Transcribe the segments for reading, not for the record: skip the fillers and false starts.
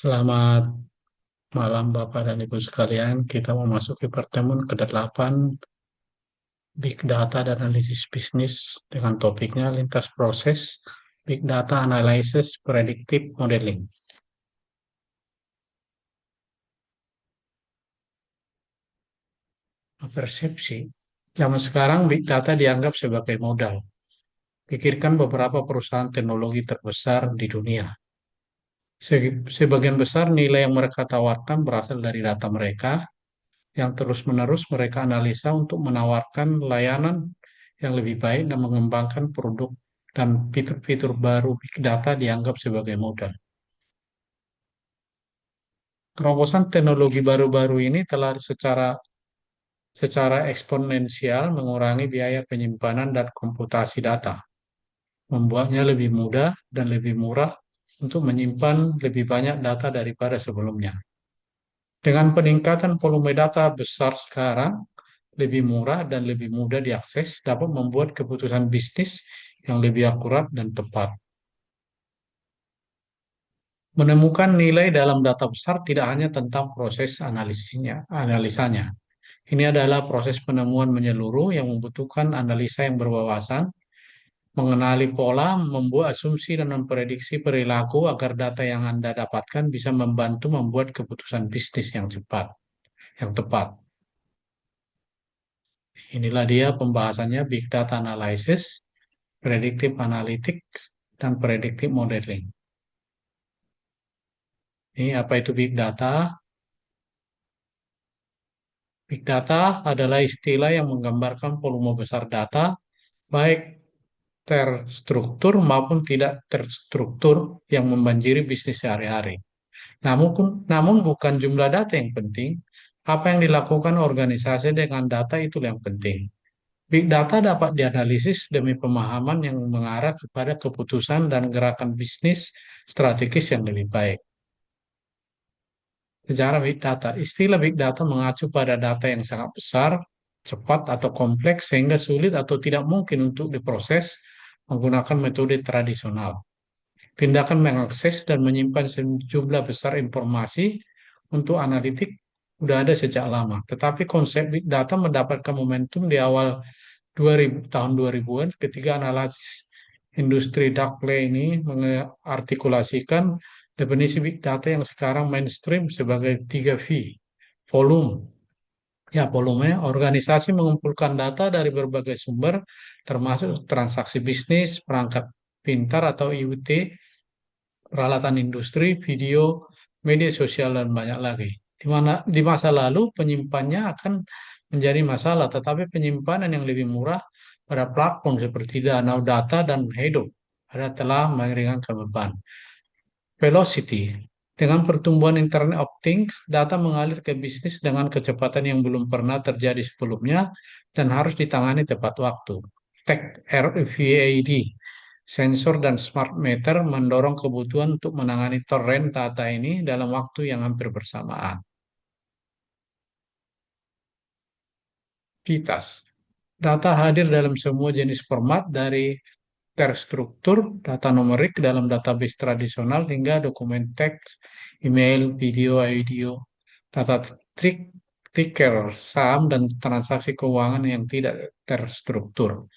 Selamat malam Bapak dan Ibu sekalian. Kita memasuki pertemuan ke-8 Big Data dan Analisis Bisnis dengan topiknya lintas proses Big Data Analysis Predictive Modeling. Persepsi. Zaman sekarang Big Data dianggap sebagai modal. Pikirkan beberapa perusahaan teknologi terbesar di dunia. Sebagian besar nilai yang mereka tawarkan berasal dari data mereka yang terus-menerus mereka analisa untuk menawarkan layanan yang lebih baik dan mengembangkan produk dan fitur-fitur baru Big Data dianggap sebagai modal. Terobosan teknologi baru-baru ini telah secara eksponensial mengurangi biaya penyimpanan dan komputasi data, membuatnya lebih mudah dan lebih murah untuk menyimpan lebih banyak data daripada sebelumnya. Dengan peningkatan volume data besar sekarang, lebih murah dan lebih mudah diakses dapat membuat keputusan bisnis yang lebih akurat dan tepat. Menemukan nilai dalam data besar tidak hanya tentang proses analisanya. Ini adalah proses penemuan menyeluruh yang membutuhkan analisa yang berwawasan, mengenali pola, membuat asumsi dan memprediksi perilaku agar data yang Anda dapatkan bisa membantu membuat keputusan bisnis yang tepat. Inilah dia pembahasannya Big Data Analysis, Predictive Analytics, dan Predictive Modeling. Ini apa itu Big Data? Big Data adalah istilah yang menggambarkan volume besar data, baik terstruktur maupun tidak terstruktur yang membanjiri bisnis sehari-hari. Namun bukan jumlah data yang penting, apa yang dilakukan organisasi dengan data itu yang penting. Big data dapat dianalisis demi pemahaman yang mengarah kepada keputusan dan gerakan bisnis strategis yang lebih baik. Sejarah Big Data. Istilah Big Data mengacu pada data yang sangat besar, cepat atau kompleks sehingga sulit atau tidak mungkin untuk diproses menggunakan metode tradisional. Tindakan mengakses dan menyimpan sejumlah besar informasi untuk analitik sudah ada sejak lama. Tetapi konsep Big Data mendapatkan momentum di awal 2000, tahun 2000-an ketika analisis industri Darkley ini mengartikulasikan definisi Big Data yang sekarang mainstream sebagai 3V, volume. Ya, volume, organisasi mengumpulkan data dari berbagai sumber, termasuk transaksi bisnis, perangkat pintar atau IoT, peralatan industri, video, media sosial, dan banyak lagi. Di masa lalu penyimpannya akan menjadi masalah, tetapi penyimpanan yang lebih murah pada platform seperti Danau Data dan Hadoop telah meringankan beban. Velocity. Dengan pertumbuhan Internet of Things, data mengalir ke bisnis dengan kecepatan yang belum pernah terjadi sebelumnya dan harus ditangani tepat waktu. Tech RVAD, sensor dan smart meter mendorong kebutuhan untuk menangani torrent data ini dalam waktu yang hampir bersamaan. Kitas. Data hadir dalam semua jenis format dari terstruktur, data numerik dalam database tradisional hingga dokumen teks, email, video, audio, data trik, ticker, saham, dan transaksi keuangan yang tidak terstruktur.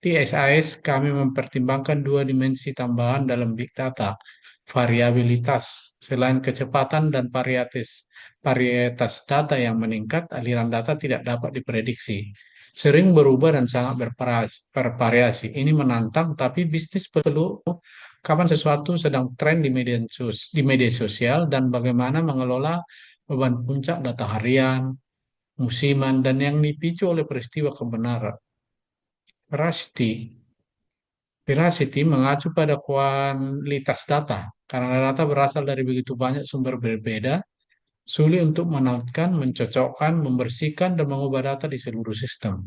Di SAS, kami mempertimbangkan dua dimensi tambahan dalam big data, variabilitas. Selain kecepatan dan varietas data yang meningkat, aliran data tidak dapat diprediksi. Sering berubah dan sangat bervariasi. Ini menantang, tapi bisnis perlu kapan sesuatu sedang tren di media sosial dan bagaimana mengelola beban puncak data harian, musiman, dan yang dipicu oleh peristiwa kebenaran. Veracity. Veracity mengacu pada kualitas data. Karena data berasal dari begitu banyak sumber berbeda, sulit untuk menautkan, mencocokkan, membersihkan, dan mengubah data di seluruh sistem.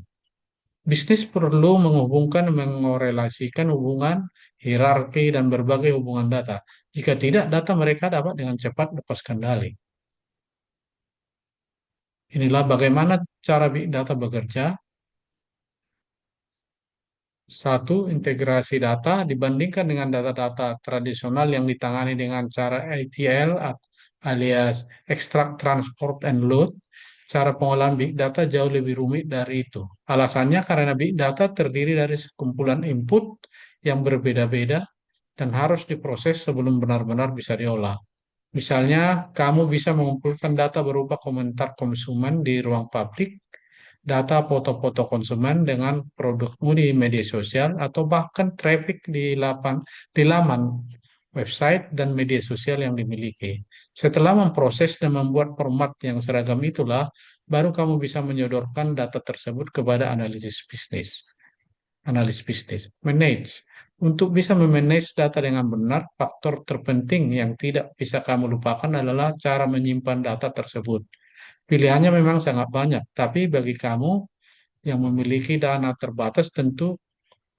Bisnis perlu menghubungkan, mengorelasikan hubungan, hierarki, dan berbagai hubungan data. Jika tidak, data mereka dapat dengan cepat lepas kendali. Inilah bagaimana cara big data bekerja. Satu, integrasi data dibandingkan dengan data-data tradisional yang ditangani dengan cara ETL alias extract, transport, and load, cara pengolahan big data jauh lebih rumit dari itu. Alasannya karena big data terdiri dari sekumpulan input yang berbeda-beda dan harus diproses sebelum benar-benar bisa diolah. Misalnya, kamu bisa mengumpulkan data berupa komentar konsumen di ruang publik, data foto-foto konsumen dengan produkmu di media sosial, atau bahkan traffic di laman website dan media sosial yang dimiliki. Setelah memproses dan membuat format yang seragam itulah, baru kamu bisa menyodorkan data tersebut kepada analisis bisnis. Analis bisnis. Manage. Untuk bisa memanage data dengan benar, faktor terpenting yang tidak bisa kamu lupakan adalah cara menyimpan data tersebut. Pilihannya memang sangat banyak, tapi bagi kamu yang memiliki dana terbatas, tentu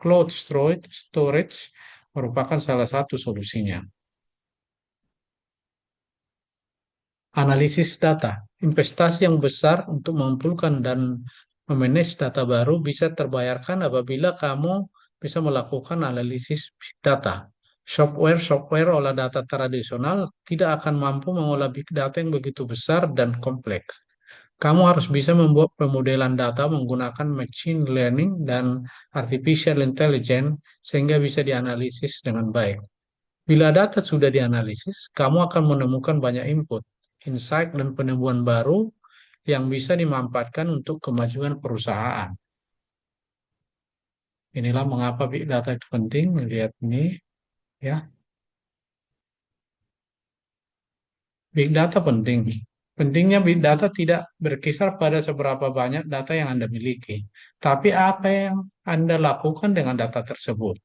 cloud storage merupakan salah satu solusinya. Analisis data. Investasi yang besar untuk mengumpulkan dan memanage data baru bisa terbayarkan apabila kamu bisa melakukan analisis big data. Software olah data tradisional tidak akan mampu mengolah big data yang begitu besar dan kompleks. Kamu harus bisa membuat pemodelan data menggunakan machine learning dan artificial intelligence sehingga bisa dianalisis dengan baik. Bila data sudah dianalisis, kamu akan menemukan banyak input, insight, dan penemuan baru yang bisa dimanfaatkan untuk kemajuan perusahaan. Inilah mengapa big data itu penting. Lihat ini, ya. Big data penting. Pentingnya big data tidak berkisar pada seberapa banyak data yang Anda miliki, tapi apa yang Anda lakukan dengan data tersebut.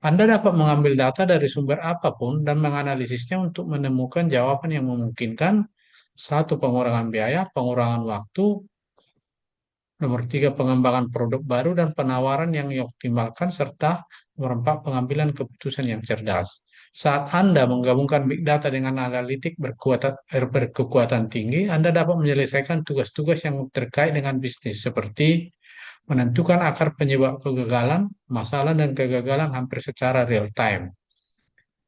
Anda dapat mengambil data dari sumber apapun dan menganalisisnya untuk menemukan jawaban yang memungkinkan. Satu, pengurangan biaya, pengurangan waktu. Nomor tiga, pengembangan produk baru dan penawaran yang dioptimalkan, serta nomor empat, pengambilan keputusan yang cerdas. Saat Anda menggabungkan big data dengan analitik berkekuatan tinggi, Anda dapat menyelesaikan tugas-tugas yang terkait dengan bisnis, seperti menentukan akar penyebab kegagalan, masalah dan kegagalan hampir secara real time,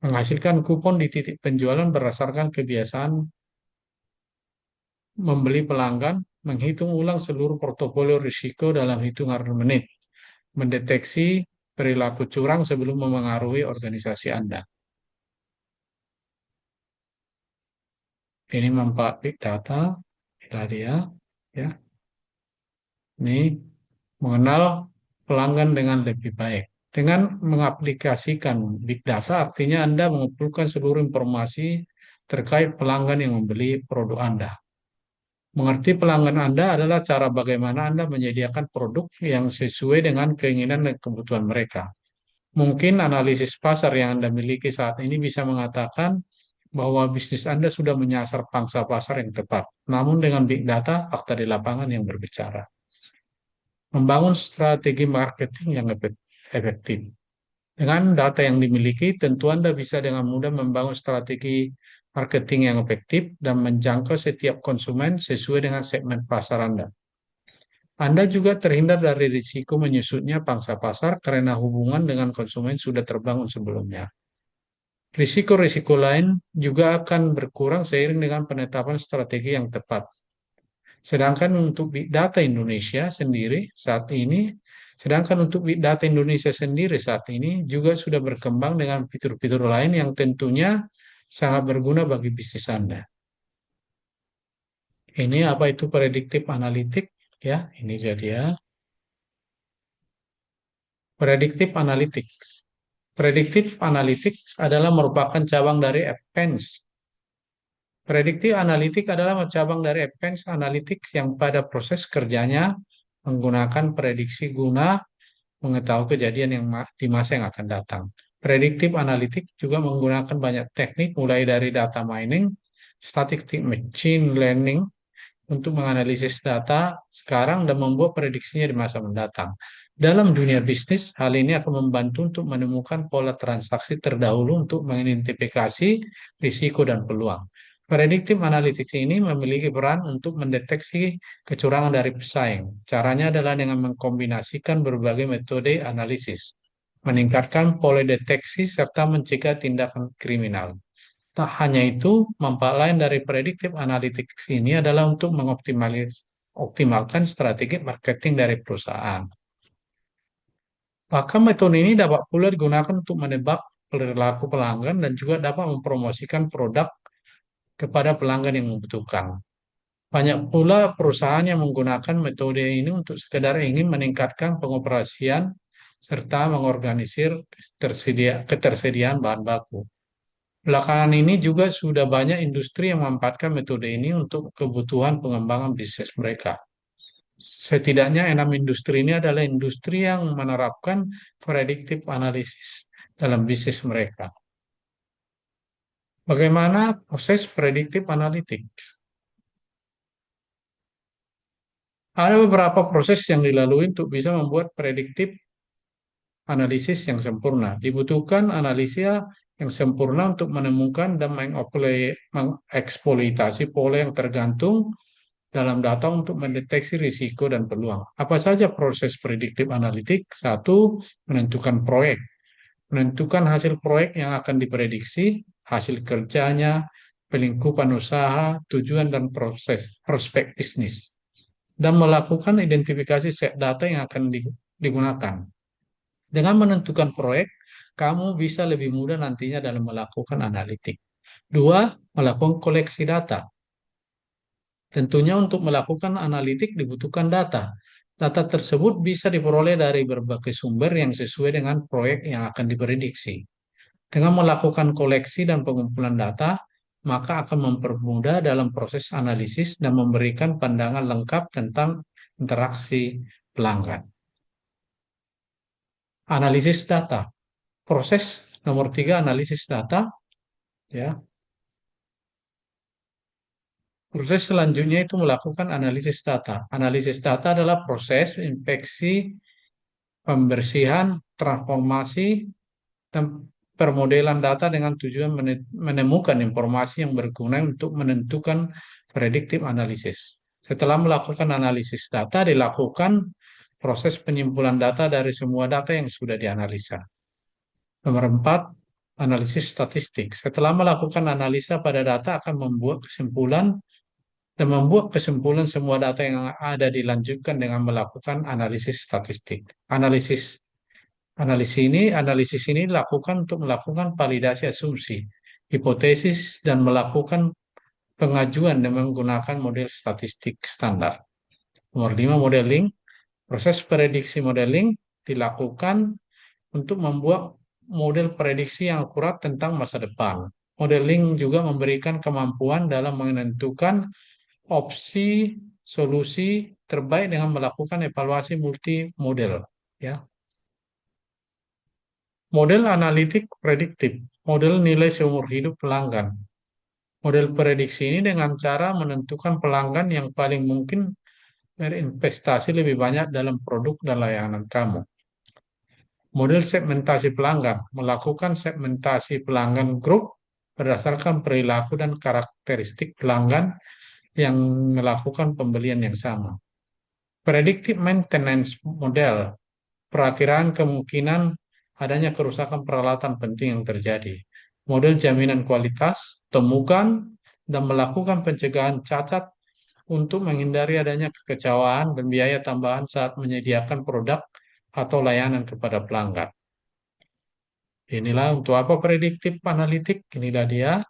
menghasilkan kupon di titik penjualan berdasarkan kebiasaan membeli pelanggan, menghitung ulang seluruh portofolio risiko dalam hitungan menit, mendeteksi perilaku curang sebelum memengaruhi organisasi Anda. Ini manfaat big data, dia, ya. Ini mengenal pelanggan dengan lebih baik. Dengan mengaplikasikan big data, artinya Anda mengumpulkan seluruh informasi terkait pelanggan yang membeli produk Anda. Mengerti pelanggan Anda adalah cara bagaimana Anda menyediakan produk yang sesuai dengan keinginan dan kebutuhan mereka. Mungkin analisis pasar yang Anda miliki saat ini bisa mengatakan bahwa bisnis Anda sudah menyasar pangsa pasar yang tepat. Namun dengan big data, fakta di lapangan yang berbicara. Membangun strategi marketing yang efektif. Dengan data yang dimiliki, tentu Anda bisa dengan mudah membangun strategi marketing yang efektif dan menjangkau setiap konsumen sesuai dengan segmen pasar Anda. Anda juga terhindar dari risiko menyusutnya pangsa pasar karena hubungan dengan konsumen sudah terbangun sebelumnya. Risiko-risiko lain juga akan berkurang seiring dengan penetapan strategi yang tepat. Sedangkan untuk Big Data Indonesia sendiri saat ini, sedangkan untuk Big Data Indonesia sendiri saat ini juga sudah berkembang dengan fitur-fitur lain yang tentunya sangat berguna bagi bisnis Anda. Ini apa itu predictive analytics, ya? Ini jadi ya. Predictive analytics. Predictive analytics adalah merupakan cabang dari advanced. Predictive analytics adalah cabang dari advanced analytics yang pada proses kerjanya menggunakan prediksi guna mengetahui kejadian yang di masa yang akan datang. Predictive analytics juga menggunakan banyak teknik mulai dari data mining, statistik machine learning untuk menganalisis data sekarang dan membuat prediksinya di masa mendatang. Dalam dunia bisnis, hal ini akan membantu untuk menemukan pola transaksi terdahulu untuk mengidentifikasi risiko dan peluang. Predictive analytics ini memiliki peran untuk mendeteksi kecurangan dari pesaing. Caranya adalah dengan mengkombinasikan berbagai metode analisis, meningkatkan pola deteksi, serta mencegah tindakan kriminal. Tak hanya itu, manfaat lain dari predictive analytics ini adalah untuk optimalkan strategi marketing dari perusahaan. Maka metode ini dapat pula digunakan untuk menebak perilaku pelanggan dan juga dapat mempromosikan produk kepada pelanggan yang membutuhkan. Banyak pula perusahaan yang menggunakan metode ini untuk sekedar ingin meningkatkan pengoperasian serta mengorganisir ketersediaan bahan baku. Belakangan ini juga sudah banyak industri yang memanfaatkan metode ini untuk kebutuhan pengembangan bisnis mereka. Setidaknya 6 industri ini adalah industri yang menerapkan predictive analysis dalam bisnis mereka. Bagaimana proses predictive analytics? Ada beberapa proses yang dilalui untuk bisa membuat predictive analisis yang sempurna. Dibutuhkan analisa yang sempurna untuk menemukan dan mengeksploitasi pola yang tergantung dalam data untuk mendeteksi risiko dan peluang. Apa saja proses prediktif analitik? Satu, menentukan proyek. Menentukan hasil proyek yang akan diprediksi, hasil kerjanya, pelingkupan usaha, tujuan dan proses prospek bisnis. Dan melakukan identifikasi set data yang akan digunakan. Dengan menentukan proyek, kamu bisa lebih mudah nantinya dalam melakukan analitik. Dua, melakukan koleksi data. Tentunya untuk melakukan analitik dibutuhkan data. Data tersebut bisa diperoleh dari berbagai sumber yang sesuai dengan proyek yang akan diprediksi. Dengan melakukan koleksi dan pengumpulan data, maka akan mempermudah dalam proses analisis dan memberikan pandangan lengkap tentang interaksi pelanggan. Analisis data. Proses nomor 3, analisis data. Ya. Proses selanjutnya itu melakukan analisis data. Analisis data adalah proses inspeksi, pembersihan, transformasi, dan permodelan data dengan tujuan menemukan informasi yang berguna untuk menentukan predictive analysis. Setelah melakukan analisis data, dilakukan proses penyimpulan data dari semua data yang sudah dianalisa. Nomor 4, analisis statistik. Setelah melakukan analisa pada data akan membuat kesimpulan dan membuat kesimpulan semua data yang ada dilanjutkan dengan melakukan analisis statistik. Analisis ini dilakukan untuk melakukan validasi asumsi, hipotesis, dan melakukan pengajuan dengan menggunakan model statistik standar. Nomor 5, modeling. Proses prediksi modeling dilakukan untuk membuat model prediksi yang akurat tentang masa depan. Modeling juga memberikan kemampuan dalam menentukan opsi solusi terbaik dengan melakukan evaluasi multi model. Ya. Model analitik prediktif, model nilai seumur hidup pelanggan. Model prediksi ini dengan cara menentukan pelanggan yang paling mungkin berinvestasi lebih banyak dalam produk dan layanan kamu. Model segmentasi pelanggan, melakukan segmentasi pelanggan grup berdasarkan perilaku dan karakteristik pelanggan yang melakukan pembelian yang sama. Predictive maintenance model, perakiraan kemungkinan adanya kerusakan peralatan penting yang terjadi. Model jaminan kualitas, temukan dan melakukan pencegahan cacat untuk menghindari adanya kekecewaan dan biaya tambahan saat menyediakan produk atau layanan kepada pelanggan. Inilah untuk apa prediktif analitik, inilah dia.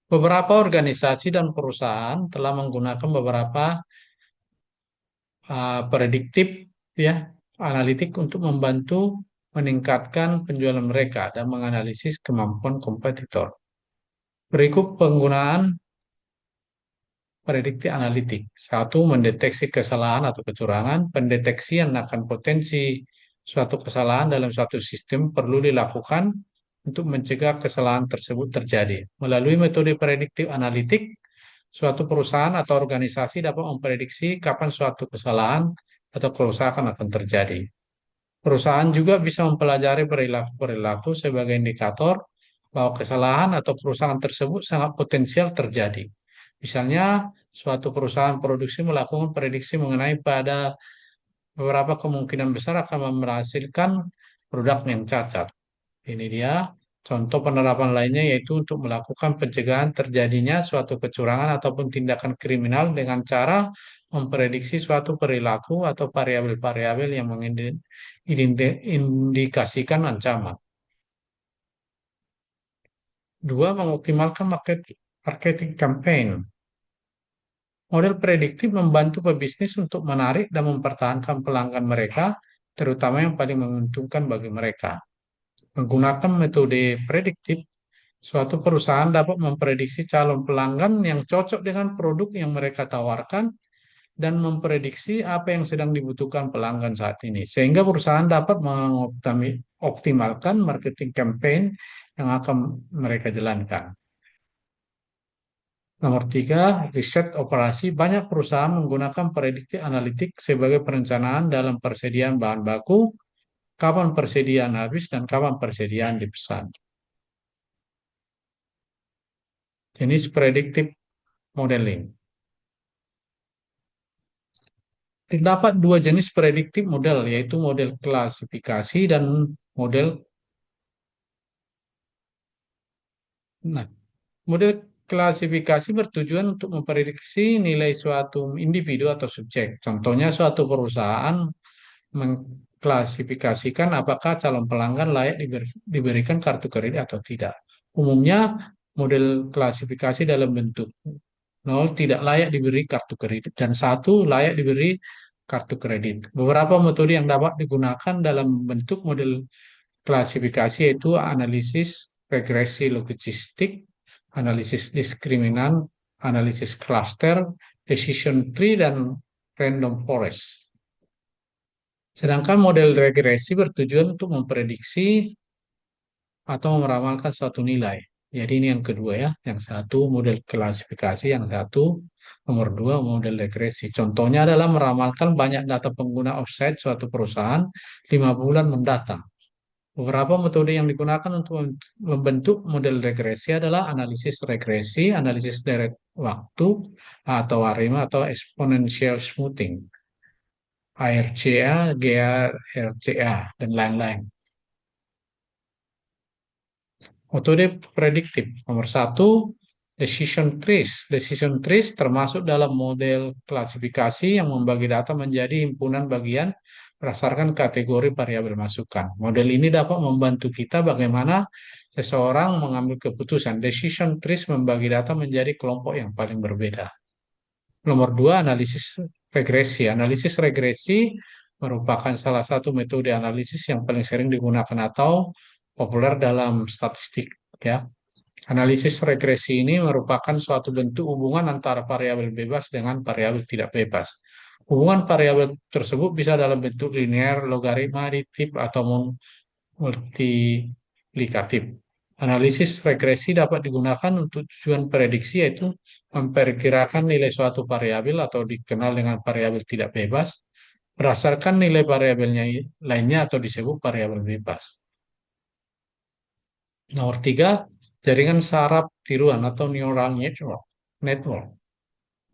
Beberapa organisasi dan perusahaan telah menggunakan beberapa prediktif ya analitik untuk membantu meningkatkan penjualan mereka dan menganalisis kemampuan kompetitor. Berikut penggunaan prediktif analitik. Satu, mendeteksi kesalahan atau kecurangan. Pendeteksian akan potensi suatu kesalahan dalam suatu sistem perlu dilakukan untuk mencegah kesalahan tersebut terjadi. Melalui metode prediktif analitik, suatu perusahaan atau organisasi dapat memprediksi kapan suatu kesalahan atau kerusakan akan terjadi. Perusahaan juga bisa mempelajari perilaku-perilaku sebagai indikator bahwa kesalahan atau kerusakan tersebut sangat potensial terjadi. Misalnya, suatu perusahaan produksi melakukan prediksi mengenai pada beberapa kemungkinan besar akan menghasilkan produk yang cacat. Ini dia Contoh penerapan lainnya yaitu untuk melakukan pencegahan terjadinya suatu kecurangan ataupun tindakan kriminal dengan cara memprediksi suatu perilaku atau variabel-variabel yang mengindikasikan ancaman. Dua, mengoptimalkan marketing campaign. Model prediktif membantu pebisnis untuk menarik dan mempertahankan pelanggan mereka, terutama yang paling menguntungkan bagi mereka. Menggunakan metode prediktif, suatu perusahaan dapat memprediksi calon pelanggan yang cocok dengan produk yang mereka tawarkan dan memprediksi apa yang sedang dibutuhkan pelanggan saat ini. Sehingga perusahaan dapat mengoptimalkan marketing campaign yang akan mereka jalankan. Nomor tiga, riset operasi. Banyak perusahaan menggunakan prediksi analitik sebagai perencanaan dalam persediaan bahan baku, kapan persediaan habis, dan kapan persediaan dipesan. Jenis predictive modeling. Terdapat dua jenis predictive model, yaitu model klasifikasi dan model. Nah, model klasifikasi bertujuan untuk memprediksi nilai suatu individu atau subjek. Contohnya, suatu perusahaan mengklasifikasikan apakah calon pelanggan layak diberikan kartu kredit atau tidak. Umumnya, model klasifikasi dalam bentuk 0 tidak layak diberi kartu kredit dan 1 layak diberi kartu kredit. Beberapa metode yang dapat digunakan dalam bentuk model klasifikasi yaitu analisis regresi logistik, analisis diskriminan, analisis cluster, decision tree, dan random forest. Sedangkan model regresi bertujuan untuk memprediksi atau meramalkan suatu nilai. Jadi ini yang kedua ya, yang satu model klasifikasi, yang satu nomor dua model regresi. Contohnya adalah meramalkan banyak data pengguna offsite suatu perusahaan 5 bulan mendatang. Beberapa metode yang digunakan untuk membentuk model regresi adalah analisis regresi, analisis direct waktu, atau ARIMA, atau exponential smoothing, ARCA, GRCA, dan lain-lain. Metode prediktif. Nomor satu, decision trees. Decision trees termasuk dalam model klasifikasi yang membagi data menjadi himpunan bagian berdasarkan kategori variabel masukan. Model ini dapat membantu kita bagaimana seseorang mengambil keputusan. Decision trees membagi data menjadi kelompok yang paling berbeda. Nomor dua, analisis regresi. Analisis regresi merupakan salah satu metode analisis yang paling sering digunakan atau populer dalam statistik, ya. Analisis regresi ini merupakan suatu bentuk hubungan antara variabel bebas dengan variabel tidak bebas. Hubungan variabel tersebut bisa dalam bentuk linear, logaritma, aditif, atau multiplikatif. Analisis regresi dapat digunakan untuk tujuan prediksi, yaitu memperkirakan nilai suatu variabel atau dikenal dengan variabel tidak bebas berdasarkan nilai variabelnya lainnya atau disebut variabel bebas. Nomor tiga, jaringan saraf tiruan atau neural network.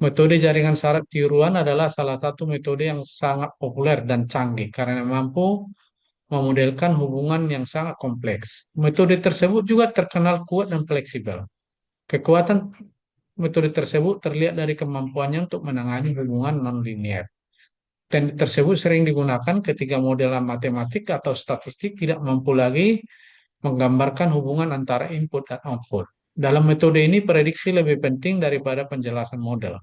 Metode jaringan saraf tiruan adalah salah satu metode yang sangat populer dan canggih karena mampu memodelkan hubungan yang sangat kompleks. Metode tersebut juga terkenal kuat dan fleksibel. Kekuatan metode tersebut terlihat dari kemampuannya untuk menangani hubungan nonlinear. Teknik tersebut sering digunakan ketika modelan matematik atau statistik tidak mampu lagi menggambarkan hubungan antara input dan output. Dalam metode ini, prediksi lebih penting daripada penjelasan model.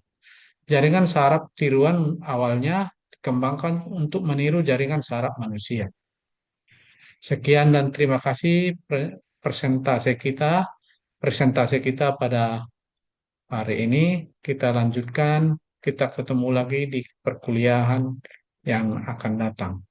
Jaringan saraf tiruan awalnya dikembangkan untuk meniru jaringan saraf manusia. Sekian dan terima kasih presentasi kita pada hari ini. Kita lanjutkan, kita ketemu lagi di perkuliahan yang akan datang.